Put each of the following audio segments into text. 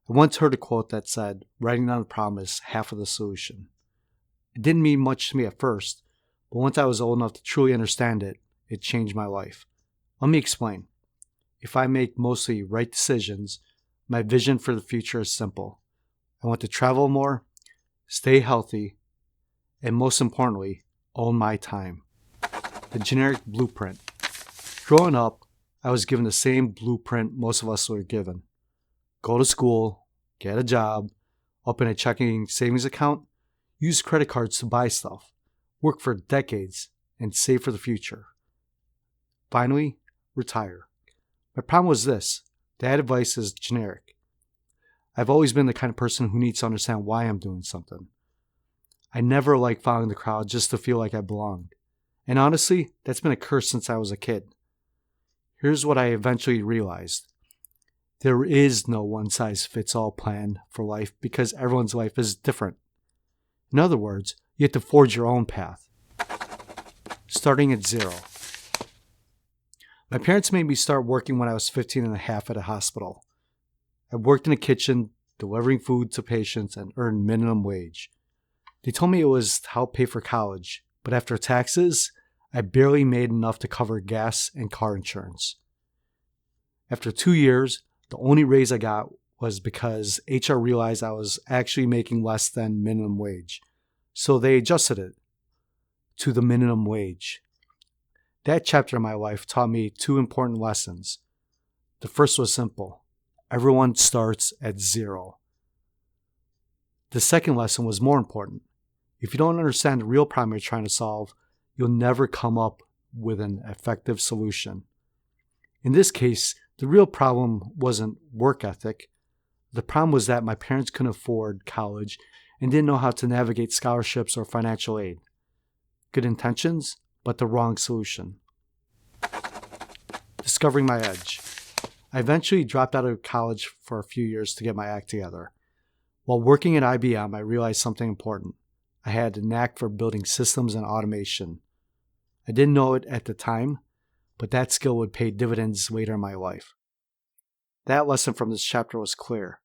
I once heard a quote that said, writing down a problem is half of the solution. It didn't mean much to me at first, but once I was old enough to truly understand it, it changed my life. Let me explain. If I make mostly right decisions, my vision for the future is simple. I want to travel more, stay healthy, and most importantly, own my time. The generic blueprint. Growing up, I was given the same blueprint most of us were given. Go to school, get a job, open a checking savings account, use credit cards to buy stuff, work for decades, and save for the future. Finally, retire. My problem was this. That advice is generic. I've always been the kind of person who needs to understand why I'm doing something. I never liked following the crowd just to feel like I belonged. And honestly, that's been a curse since I was a kid. Here's what I eventually realized. There is no one-size-fits-all plan for life because everyone's life is different. In other words, you have to forge your own path. Starting at zero. My parents made me start working when I was 15 and a half at a hospital. I worked in a kitchen, delivering food to patients, and earned minimum wage. They told me it was to help pay for college, but after taxes, I barely made enough to cover gas and car insurance. After 2 years, the only raise I got was because HR realized I was actually making less than minimum wage. So they adjusted it to the minimum wage. That chapter of my life taught me two important lessons. The first was simple. Everyone starts at zero. The second lesson was more important. If you don't understand the real problem you're trying to solve, you'll never come up with an effective solution. In this case, the real problem wasn't work ethic. The problem was that my parents couldn't afford college and didn't know how to navigate scholarships or financial aid. Good intentions, but the wrong solution. Discovering my edge. I eventually dropped out of college for a few years to get my act together. While working at IBM, I realized something important. I had a knack for building systems and automation. I didn't know it at the time, but that skill would pay dividends later in my life. That lesson from this chapter was clear.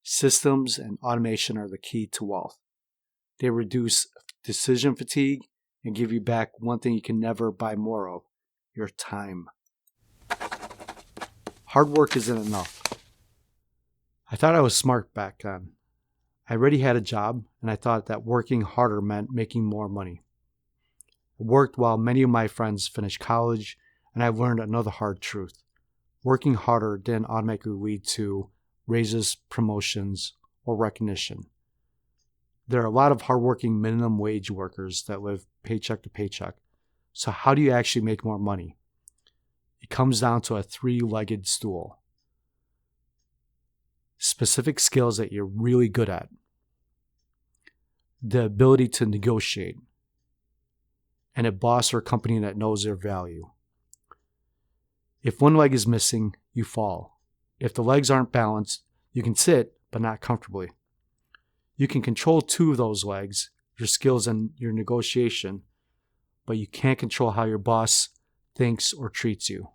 Systems and automation are the key to wealth. They reduce decision fatigue and give you back one thing you can never buy more of, your time. Hard work isn't enough. I thought I was smart back then. I already had a job, and I thought that working harder meant making more money. I worked while many of my friends finished college, and I learned another hard truth. Working harder didn't automatically lead to raises, promotions, or recognition. There are a lot of hardworking minimum wage workers that live paycheck to paycheck. So how do you actually make more money? It comes down to a three-legged stool. Specific skills that you're really good at. The ability to negotiate. And a boss or company that knows their value. If one leg is missing, you fall. If the legs aren't balanced, you can sit, but not comfortably. You can control two of those legs, your skills and your negotiation, but you can't control how your boss thinks or treats you.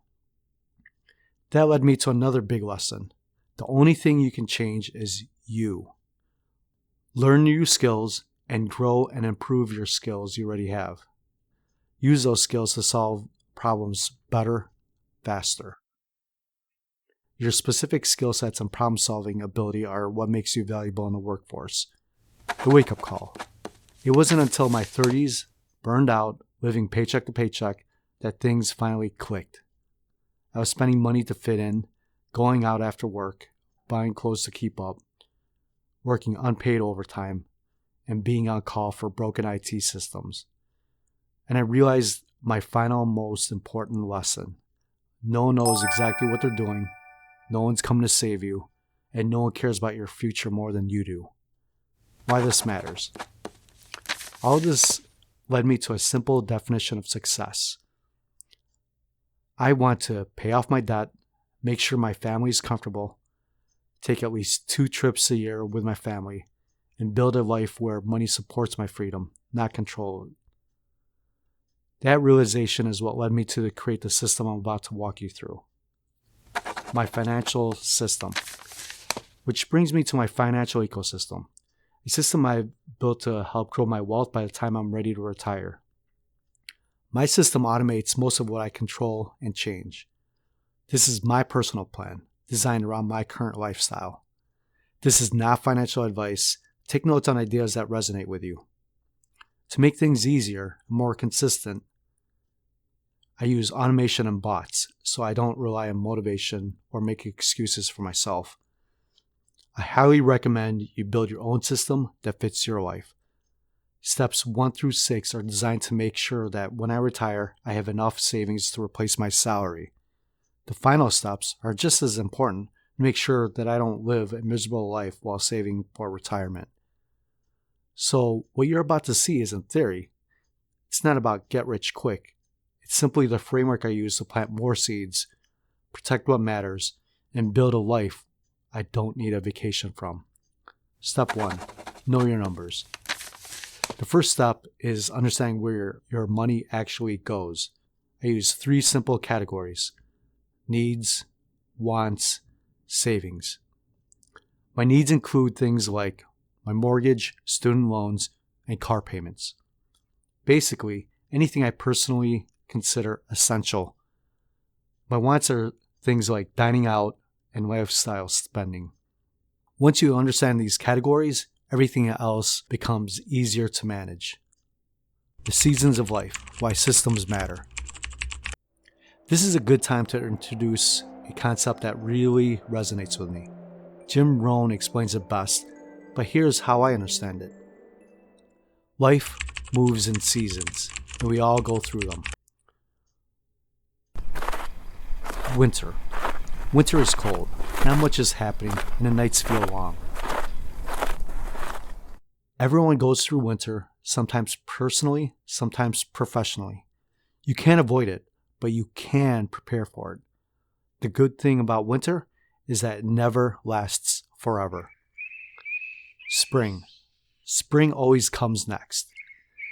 That led me to another big lesson. The only thing you can change is you. Learn new skills and grow and improve your skills you already have. Use those skills to solve problems better, faster. Your specific skill sets and problem-solving ability are what makes you valuable in the workforce. The wake-up call. It wasn't until my 30s, burned out, living paycheck to paycheck, that things finally clicked. I was spending money to fit in, going out after work, buying clothes to keep up, working unpaid overtime, and being on call for broken IT systems. And I realized my final most important lesson. No one knows exactly what they're doing, no one's coming to save you, and no one cares about your future more than you do. Why this matters. All of this led me to a simple definition of success. I want to pay off my debt, make sure my family is comfortable, take at least 2 trips a year with my family, and build a life where money supports my freedom, not control it. That realization is what led me to create the system I'm about to walk you through. My financial system. Which brings me to my financial ecosystem, a system I've built to help grow my wealth by the time I'm ready to retire. My system automates most of what I control and change. This is my personal plan, designed around my current lifestyle. This is not financial advice. Take notes on ideas that resonate with you. To make things easier and more consistent, I use automation and bots so I don't rely on motivation or make excuses for myself. I highly recommend you build your own system that fits your life. Steps 1 through 6 are designed to make sure that when I retire, I have enough savings to replace my salary. The final steps are just as important to make sure that I don't live a miserable life while saving for retirement. So what you're about to see isn't theory. It's not about get rich quick. It's simply the framework I use to plant more seeds, protect what matters, and build a life I don't need a vacation from. Step 1, know your numbers. The first step is understanding where your money actually goes. I use 3 simple categories: needs, wants, savings. My needs include things like my mortgage, student loans, and car payments. Basically, anything I personally consider essential. My wants are things like dining out and lifestyle spending. Once you understand these categories, everything else becomes easier to manage. The seasons of life, why systems matter. This is a good time to introduce a concept that really resonates with me. Jim Rohn explains it best, but here's how I understand it. Life moves in seasons, and we all go through them. Winter. Winter is cold, not much is happening, and the nights feel long. Everyone goes through winter, sometimes personally, sometimes professionally. You can't avoid it, but you can prepare for it. The good thing about winter is that it never lasts forever. Spring. Spring always comes next.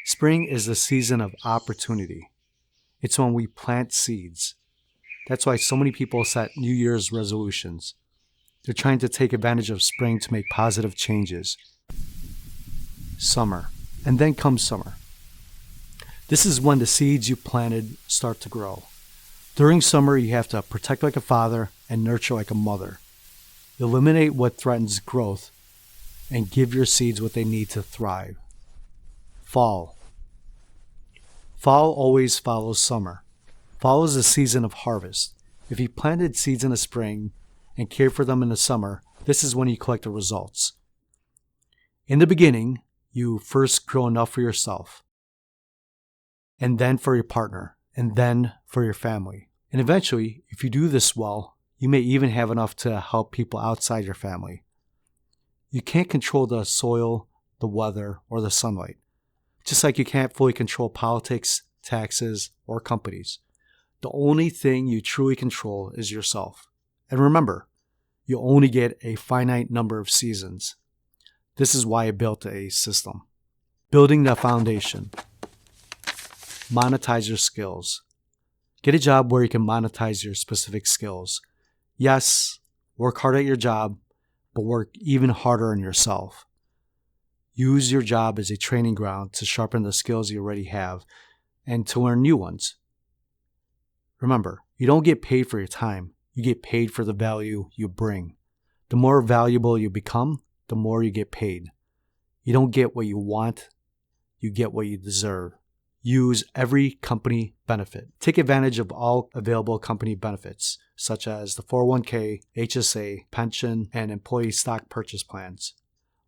Spring is the season of opportunity. It's when we plant seeds. That's why so many people set New Year's resolutions. They're trying to take advantage of spring to make positive changes. Summer. And then comes summer. This is when the seeds you planted start to grow. During summer, you have to protect like a father and nurture like a mother. Eliminate what threatens growth and give your seeds what they need to thrive. Fall. Fall always follows summer. Fall is the season of harvest. If you planted seeds in the spring and cared for them in the summer, this is when you collect the results. In the beginning, you first grow enough for yourself, and then for your partner, and then for your family. And eventually, if you do this well, you may even have enough to help people outside your family. You can't control the soil, the weather, or the sunlight. Just like you can't fully control politics, taxes, or companies. The only thing you truly control is yourself. And remember, you only get a finite number of seasons. This is why I built a system. Building the foundation. Monetize your skills. Get a job where you can monetize your specific skills. Yes, work hard at your job, but work even harder on yourself. Use your job as a training ground to sharpen the skills you already have and to learn new ones. Remember, you don't get paid for your time. You get paid for the value you bring. The more valuable you become, the more you get paid. You don't get what you want, you get what you deserve. Use every company benefit. Take advantage of all available company benefits, such as the 401k, HSA, pension, and employee stock purchase plans.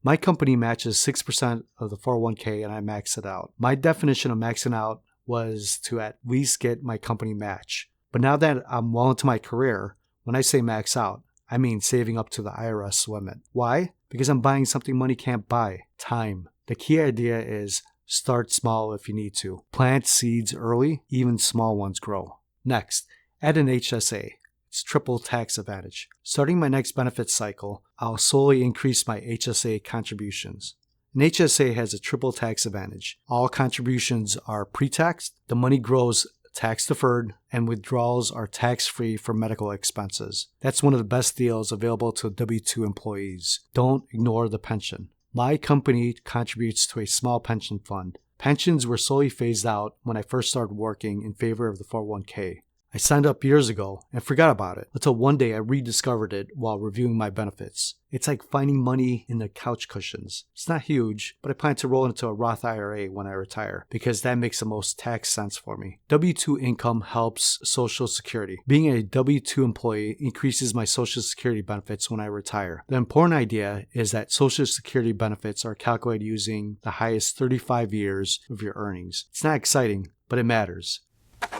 My company matches 6% of the 401k and I max it out. My definition of maxing out was to at least get my company match. But now that I'm well into my career, when I say max out, I mean saving up to the IRS limit. Why? Because I'm buying something money can't buy, time. The key idea is start small if you need to. Plant seeds early, even small ones grow. Next, add an HSA. It's triple tax advantage. Starting my next benefit cycle, I'll slowly increase my HSA contributions. An HSA has a triple tax advantage. All contributions are pre-taxed. The money grows tax deferred, and withdrawals are tax-free for medical expenses. That's one of the best deals available to W-2 employees. Don't ignore the pension. My company contributes to a small pension fund. Pensions were slowly phased out when I first started working in favor of the 401k. I signed up years ago and forgot about it until one day I rediscovered it while reviewing my benefits. It's like finding money in the couch cushions. It's not huge, but I plan to roll into a Roth IRA when I retire because that makes the most tax sense for me. W-2 income helps Social Security. Being a W-2 employee increases my Social Security benefits when I retire. The important idea is that Social Security benefits are calculated using the highest 35 years of your earnings. It's not exciting, but it matters.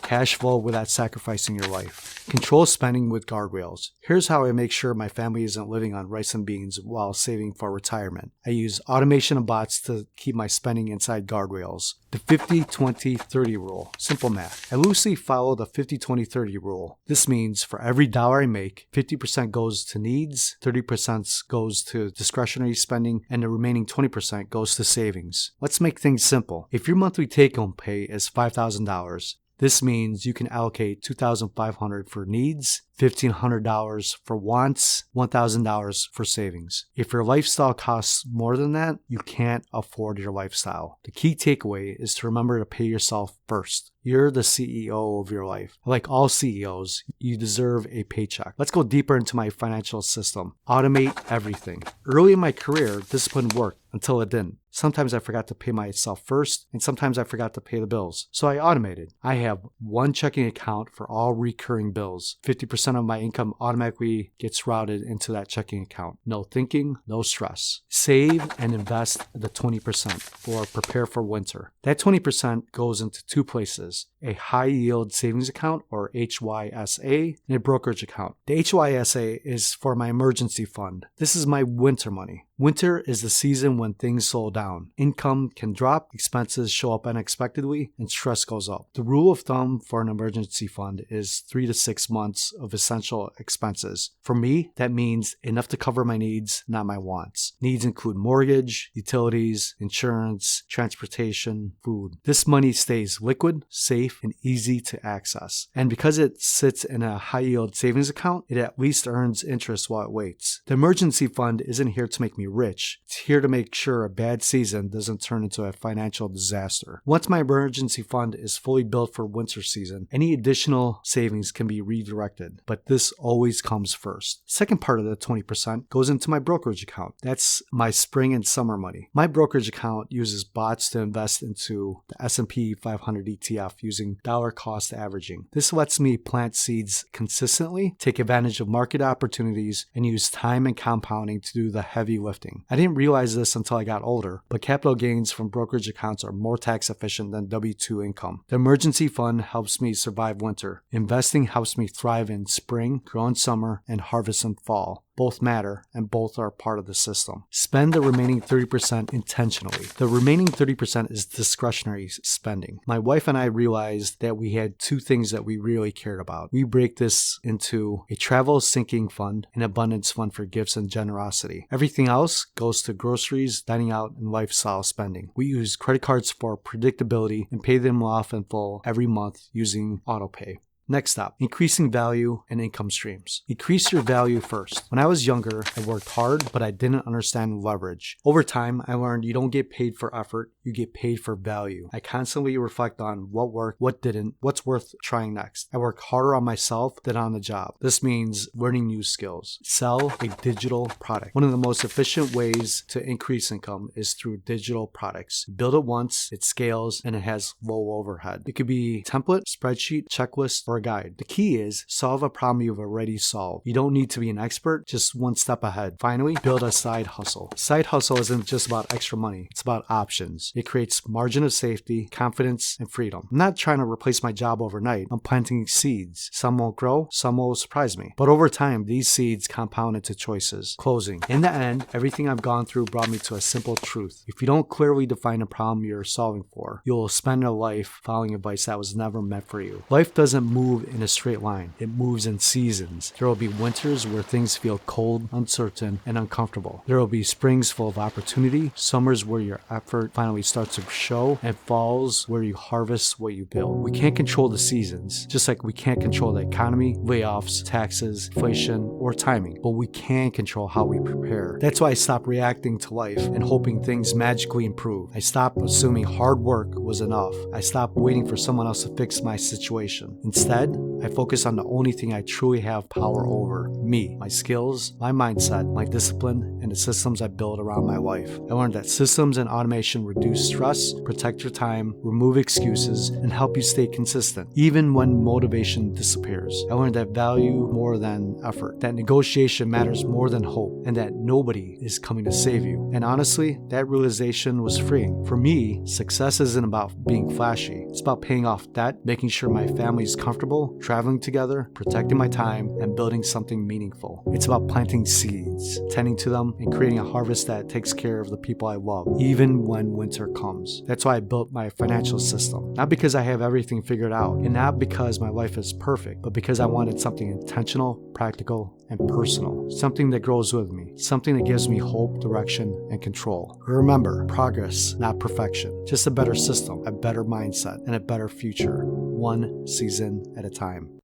Cash flow without sacrificing your life. Control spending with guardrails. Here's how I make sure my family isn't living on rice and beans while saving for retirement. I use automation and bots to keep my spending inside guardrails. The 50-20-30 rule. Simple math. I loosely follow the 50-20-30 rule. This means for every dollar I make, 50% goes to needs, 30% goes to discretionary spending, and the remaining 20% goes to savings. Let's make things simple. If your monthly take-home pay is $5,000, this means you can allocate $2,500 for needs, $1,500 for wants, $1,000 for savings. If your lifestyle costs more than that, you can't afford your lifestyle. The key takeaway is to remember to pay yourself first. You're the CEO of your life. Like all CEOs, you deserve a paycheck. Let's go deeper into my financial system. Automate everything. Early in my career, discipline worked until it didn't. Sometimes I forgot to pay myself first, and sometimes I forgot to pay the bills. So I automated. I have one checking account for all recurring bills. 50% of my income automatically gets routed into that checking account. No thinking, no stress. Save and invest the 20% or prepare for winter. That 20% goes into two places: a high yield savings account or HYSA and a brokerage account. The HYSA is for my emergency fund. This is my winter money. Winter is the season when things slow down. Income can drop, expenses show up unexpectedly, and stress goes up. The rule of thumb for an emergency fund is 3 to 6 months of essential expenses. For me, that means enough to cover my needs, not my wants. Needs include mortgage, utilities, insurance, transportation, food. This money stays liquid, safe, and easy to access. And because it sits in a high-yield savings account, it at least earns interest while it waits. The emergency fund isn't here to make me rich. It's here to make sure a bad season doesn't turn into a financial disaster. Once my emergency fund is fully built for winter season, any additional savings can be redirected, but this always comes first. Second part of the 20% goes into my brokerage account. That's my spring and summer money. My brokerage account uses bots to invest into the S&P 500 ETF using dollar cost averaging. This lets me plant seeds consistently, take advantage of market opportunities, and use time and compounding to do the heavy lifting. I didn't realize this until I got older, but capital gains from brokerage accounts are more tax efficient than W-2 income. The emergency fund helps me survive winter. Investing helps me thrive in spring, grow in summer, and harvest in fall. Both matter, and both are part of the system. Spend the remaining 30% intentionally. The remaining 30% is discretionary spending. My wife and I realized that we had two things that we really cared about. We break this into a travel sinking fund, an abundance fund for gifts and generosity. Everything else goes to groceries, dining out, and lifestyle spending. We use credit cards for predictability and pay them off in full every month using autopay. Next up, increasing value and income streams. Increase your value first. When I was younger, I worked hard, but I didn't understand leverage. Over time, I learned you don't get paid for effort, you get paid for value. I constantly reflect on what worked, what didn't, what's worth trying next. I work harder on myself than on the job. This means learning new skills. Sell a digital product. One of the most efficient ways to increase income is through digital products. Build it once, it scales, and it has low overhead. It could be template, spreadsheet, checklist, or a guide. The key is solve a problem you've already solved. You don't need to be an expert, just one step ahead. Finally, build a side hustle. Side hustle isn't just about extra money, it's about options. It creates margin of safety, confidence, and freedom. I'm not trying to replace my job overnight. I'm planting seeds. Some will grow, some will surprise me. But over time, these seeds compound into choices. Closing. In the end, everything I've gone through brought me to a simple truth. If you don't clearly define a problem you're solving for, you'll spend a life following advice that was never meant for you. Life doesn't move move in a straight line. It moves in seasons. There will be winters where things feel cold, uncertain, and uncomfortable. There will be springs full of opportunity, summers where your effort finally starts to show, and falls where you harvest what you build. We can't control the seasons, just like we can't control the economy, layoffs, taxes, inflation, or timing, but we can control how we prepare. That's why I stopped reacting to life and hoping things magically improve. I stopped assuming hard work was enough. I stopped waiting for someone else to fix my situation. Instead, I focus on the only thing I truly have power over: me, my skills, my mindset, my discipline, and the systems I build around my life. I learned that systems and automation reduce stress, protect your time, remove excuses, and help you stay consistent, even when motivation disappears. I learned that value more than effort, that negotiation matters more than hope, and that nobody is coming to save you. And honestly, that realization was freeing. For me, success isn't about being flashy. It's about paying off debt, making sure my family is comfortable, traveling together, protecting my time, and building something meaningful. It's about planting seeds, tending to them, and creating a harvest that takes care of the people I love, even when winter comes. That's why I built my financial system. Not because I have everything figured out, and not because my life is perfect, but because I wanted something intentional, practical, and personal. Something that grows with me. Something that gives me hope, direction, and control. Remember, progress, not perfection. Just a better system, a better mindset, and a better future. One season at a time.